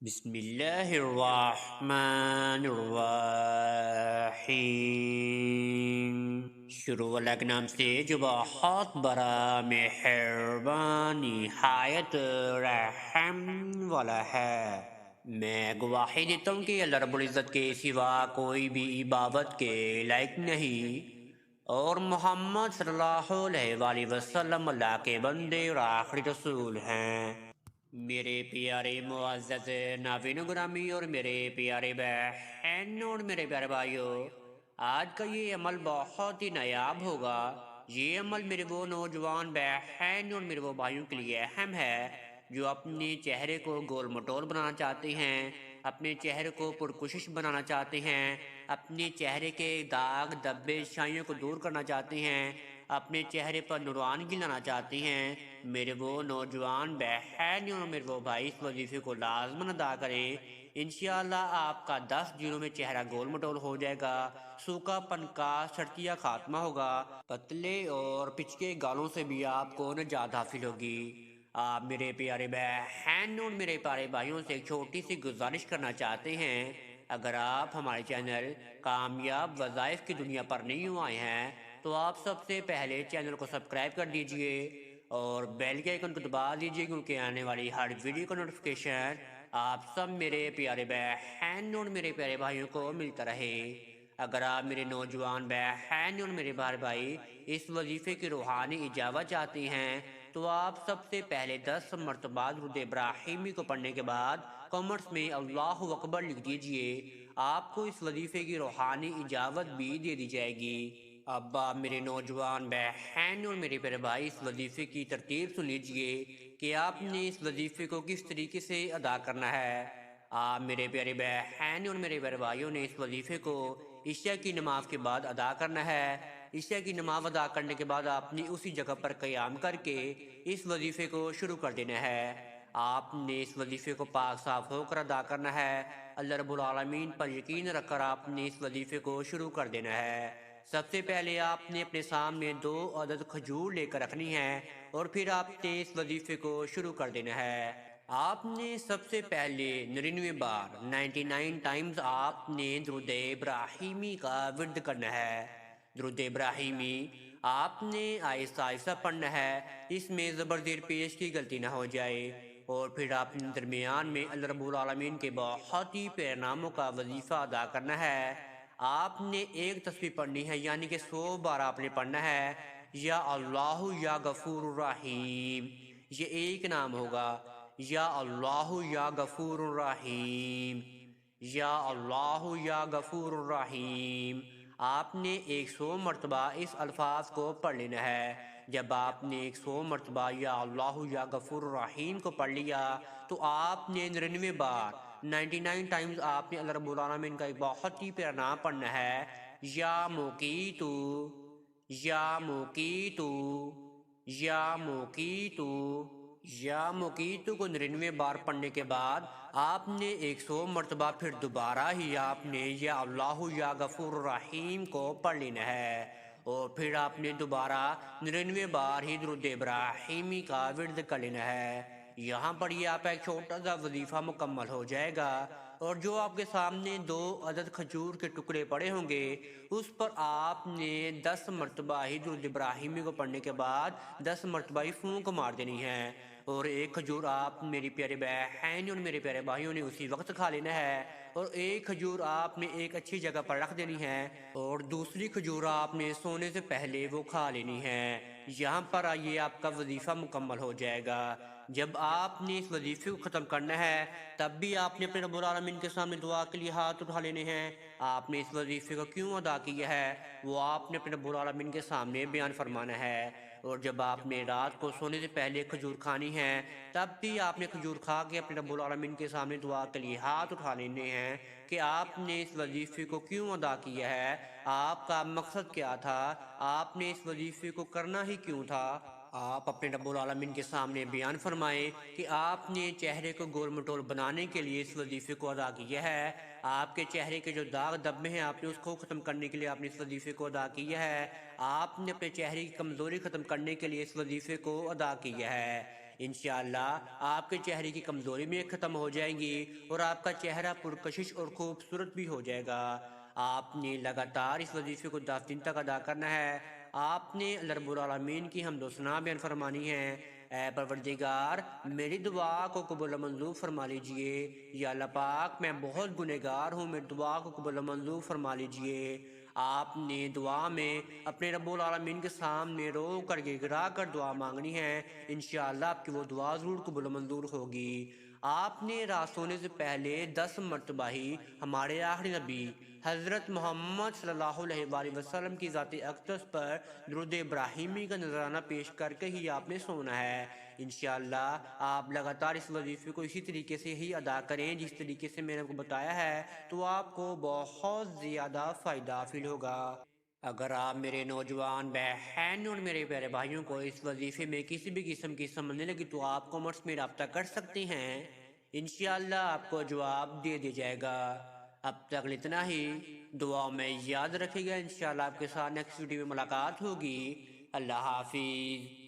بسم اللہ الرحمن الرحیم۔ شروع اللہ کے نام سے جو بہت بڑا مہربان نہایت رحم والا ہے۔ میں گواہی دیتا ہوں کہ اللہ رب العزت کے سوا کوئی بھی عبادت کے لائق نہیں، اور محمد صلی اللہ علیہ وآلہ وسلم اللہ کے بندے اور آخری رسول ہیں۔ میرے پیارے معزز ناظرین گرامی اور میرے پیارے بہن اور میرے پیارے بھائیوں، آج کا یہ عمل بہت ہی نایاب ہوگا۔ یہ عمل میرے وہ نوجوان بہن اور میرے وہ بھائیوں کے لیے اہم ہے جو اپنے چہرے کو گول مٹول بنانا چاہتے ہیں، اپنے چہرے کو پرکشش بنانا چاہتے ہیں، اپنے چہرے کے داغ دبے شائیوں کو دور کرنا چاہتے ہیں، اپنے چہرے پر نورانگی لانا چاہتے ہیں۔ میرے وہ نوجوان بہن اور میرے وہ بھائی اس وظیفے کو لازماً ادا کریں۔ انشاءاللہ آپ کا 10 دنوں میں چہرہ گول مٹول ہو جائے گا، سوکھا پن کا سرتیا خاتمہ ہوگا، پتلے اور پچکے گالوں سے بھی آپ کو نجات حاصل ہوگی۔ آپ میرے پیارے بہن اور میرے پیارے بھائیوں سے ایک چھوٹی سی گزارش کرنا چاہتے ہیں، اگر آپ ہمارے چینل کامیاب وظائف کی دنیا پر نیو آئے ہیں تو آپ سب سے پہلے چینل کو سبسکرائب کر دیجئے اور بیل کے آئیکن کو دبا دیجئے، کیونکہ آنے والی ہر ویڈیو کا نوٹیفیکیشن آپ سب میرے پیارے بہن اور میرے پیارے بھائیوں کو ملتا رہے۔ اگر آپ میرے نوجوان بہن اور میرے بھائی اس وظیفے کی روحانی اجابت چاہتے ہیں تو آپ سب سے پہلے 10 مرتبہ درود ابراہیمی کو پڑھنے کے بعد کامنٹس میں اللہ اکبر لکھ دیجئے، آپ کو اس وظیفے کی روحانی اجابت بھی دے دی جائے گی۔ اب آپ میرے نوجوان بہن اور میرے پیارے بھائی اس وظیفے کی ترتیب سن لیجئے کہ آپ نے اس وظیفے کو کس طریقے سے ادا کرنا ہے۔ آپ میرے پیارے بہن اور میرے پیارے بھائیوں نے اس وظیفے کو عشاء کی نماز کے بعد ادا کرنا ہے۔ عشاء کی نماز ادا کرنے کے بعد آپ نے اسی جگہ پر قیام کر کے اس وظیفے کو شروع کر دینا ہے۔ آپ نے اس وظیفے کو پاک صاف ہو کر ادا کرنا ہے۔ اللہ رب العالمین پر یقین رکھ کر آپ نے اس وظیفے کو شروع کر دینا ہے۔ سب سے پہلے آپ نے اپنے سامنے 2 عدد کھجور لے کر رکھنی ہے اور پھر آپ نے اس وظیفے کو شروع کر دینا ہے۔ آپ نے سب سے پہلے 99 بار 99 ٹائمز آپ نے درود ابراہیمی کا ورد کرنا ہے۔ درود ابراہیمی آپ نے آہستہ آہستہ پڑھنا ہے، اس میں زبر زیر پیش کی غلطی نہ ہو جائے، اور پھر آپ نے درمیان میں اللہ رب العالمین کے بہت ہی پیارے ناموں کا وظیفہ ادا کرنا ہے۔ آپ نے ایک تسبیح پڑھنی ہے، یعنی کہ 100 بار آپ نے پڑھنا ہے یا اللہ یا غفور الرحیم۔ یہ ایک نام ہوگا، یا اللہ یا غفور الرحیم، یا اللہ یا غفور الرحیم۔ آپ نے 100 مرتبہ اس الفاظ کو پڑھ لینا ہے۔ جب آپ نے 100 مرتبہ یا اللہ یا غفور الرحیم کو پڑھ لیا تو آپ نے 99 بار 99 ٹائمز آپ نے اللہ رب العالمین کا ایک بہت ہی پیارا نام پڑھنا ہے، یا موقیتو، یا موقیتو، یا موقیتو۔ یا موقیتو کو 99 بار پڑھنے کے بعد آپ نے 100 مرتبہ پھر دوبارہ ہی آپ نے یا اللہ یا غفور الرحیم کو پڑھ لینا ہے، اور پھر آپ نے دوبارہ 99 بار ہی درود ابراہیمی کا ورد کر لینا ہے۔ یہاں پر یہ آپ کا ایک چھوٹا سا وظیفہ مکمل ہو جائے گا، اور جو آپ کے سامنے 2 عدد کھجور کے ٹکڑے پڑے ہوں گے اس پر آپ نے 10 مرتبہ ہی درود ابراہیمی کو پڑھنے کے بعد 10 مرتبہ ہی پھونک مار دینی ہے، اور ایک کھجور آپ میری پیارے بہن اور میرے پیارے بھائیوں نے اسی وقت کھا لینا ہے، اور ایک کھجور آپ نے ایک اچھی جگہ پر رکھ دینی ہے، اور دوسری کھجور آپ نے سونے سے پہلے وہ کھا لینی ہے۔ یہاں پر یہ آپ کا وظیفہ مکمل ہو جائے گا۔ جب آپ نے اس وظیفے کو ختم کرنا ہے تب بھی آپ نے اپنے رب العالمین کے سامنے دعا کے لیے ہاتھ اٹھا لینے ہیں۔ آپ نے اس وظیفے کو کیوں ادا کیا ہے وہ آپ نے اپنے رب العالمین کے سامنے بیان فرمانا ہے، اور جب آپ نے رات کو سونے سے پہلے کھجور کھانی ہے تب بھی آپ نے کھجور کھا کے اپنے رب العالمین کے سامنے دعا کے لیے ہاتھ اٹھا لینے ہیں کہ آپ نے اس وظیفے کو کیوں ادا کیا ہے، آپ کا مقصد کیا تھا، آپ نے اس وظیفے کو کرنا ہی کیوں تھا۔ آپ اپنے رب العالمین کے سامنے بیان فرمائیں کہ آپ نے چہرے کو گول مٹول بنانے کے لیے اس وظیفے کو ادا کیا ہے، آپ کے چہرے کے جو داغ دبے ہیں آپ نے اس کو ختم کرنے کے لیے آپ نے اس وظیفے کو ادا کیا ہے، آپ نے اپنے چہرے کی کمزوری ختم کرنے کے لیے اس وظیفے کو ادا کیا ہے۔ انشاءاللہ آپ کے چہرے کی کمزوری میں ختم ہو جائیں گی اور آپ کا چہرہ پرکشش اور خوبصورت بھی ہو جائے گا۔ آپ نے لگاتار اس وظیفے کو 10 دن تک ادا کرنا ہے۔ آپ نے اللہ رب العالمین کی حمد و ثنا بیان فرمانی ہے۔ اے پروردگار، میری دعا کو قبول و منظور فرما لیجئے۔ یا اللہ پاک، میں بہت گنہگار ہوں، میری دعا کو قبول و منظور فرما لیجئے۔ آپ نے دعا میں اپنے رب العالمین کے سامنے رو کر گڑگڑا کر دعا مانگنی ہے۔ انشاءاللہ آپ کی وہ دعا ضرور قبول و منظور ہوگی۔ آپ نے رات سونے سے پہلے 10 مرتبہ ہی ہمارے آخری نبی حضرت محمد صلی اللہ علیہ وآلہ وسلم کی ذات اقدس پر درود ابراہیمی کا نذرانہ پیش کر کے ہی آپ نے سونا ہے۔ انشاءاللہ آپ لگاتار اس وظیفے کو اسی طریقے سے ہی ادا کریں جس طریقے سے میں نے آپ کو بتایا ہے، تو آپ کو بہت زیادہ فائدہ حاصل ہوگا۔ اگر آپ میرے نوجوان بہن اور میرے پیارے بھائیوں کو اس وظیفے میں کسی بھی قسم کی سمجھنے لگی تو آپ کامنٹس میں رابطہ کر سکتے ہیں، انشاءاللہ آپ کو جواب دے دیا جائے گا۔ اب تک اتنا ہی، دعا میں یاد رکھے گا۔ انشاءاللہ آپ کے ساتھ نیکسٹ ویڈیو میں ملاقات ہوگی۔ اللہ حافظ۔